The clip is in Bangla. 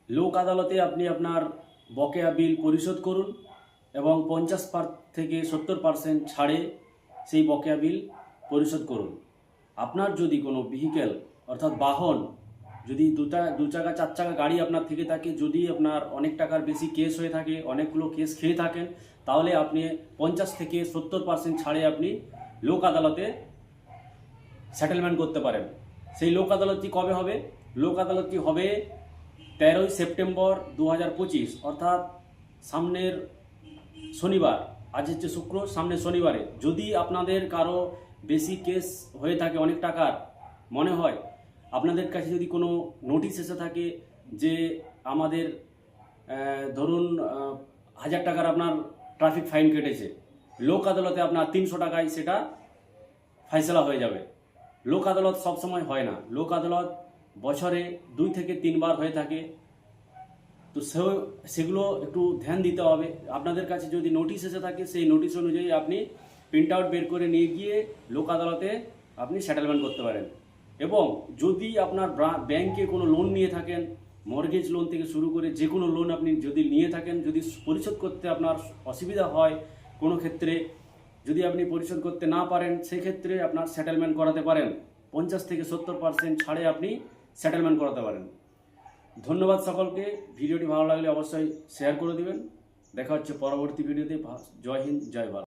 লোক আদালতে আপনি আপনার বকেয়া বিল পরিশোধ করুন এবং 50 থেকে 70% ছাড়ে সেই বকেয়া বিল পরিশোধ করুন। আপনার যদি কোনো ভেহিক্যাল অর্থাৎ বাহন যদি দু চাকা 4 চাকা গাড়ি আপনার থেকে থাকে, যদি আপনার অনেক টাকার বেশি কেস হয়ে থাকে, অনেকগুলো কেস খেয়ে থাকেন, তাহলে আপনি 50 থেকে 70% ছাড়ে আপনি লোক আদালতে সেটেলমেন্ট করতে পারেন। সেই লোক আদালতটি কবে হবে? লোক আদালতটি হবে 13ই সেপ্টেম্বর 2025, অর্থাৎ সামনের শনিবার। আজ হচ্ছে শুক্র, সামনের শনিবারে। যদি আপনাদের কারো বেশি কেস হয়ে থাকে, অনেক টাকার মনে হয়, আপনাদের কাছে যদি কোনো নোটিশ এসে থাকে যে আমাদের ধরুন 1000 টাকার আপনার ট্রাফিক ফাইন কেটেছে, লোক আদালতে আপনার 300 টাকায় সেটা ফয়সালা হয়ে যাবে। লোক আদালত সবসময় হয় না, লোক আদালত বছরে 2 থেকে 3 বার হয়ে থাকে। তো সেগুলো একটু ধ্যান দিতে হবে। আপনাদের কাছে যদি নোটিশ এসে থাকে, সেই নোটিশ অনুযায়ী আপনি প্রিন্ট আউট বের করে নিয়ে গিয়ে লোক আদালতে আপনি সেটেলমেন্ট করতে পারেন। এবং যদি আপনার ব্যাংকে কোনো লোন নিয়ে থাকেন, মর্গেজ লোন থেকে শুরু করে যে কোনো লোন আপনি যদি নিয়ে থাকেন, যদি পরিশোধ করতে আপনার অসুবিধা হয়, কোনো ক্ষেত্রে যদি আপনি পরিশোধ করতে না পারেন, সেক্ষেত্রে আপনার সেটেলমেন্ট করাতে পারেন। 50 থেকে 70% ছাড়ে আপনি সেটেলমেন্ট করাতে পারেন। ধন্যবাদ সকলকে। ভিডিওটি ভালো লাগলে অবশ্যই শেয়ার করে দিবেন। দেখা হচ্ছে পরবর্তী ভিডিওতে। জয় হিন্দ, জয় ভারত।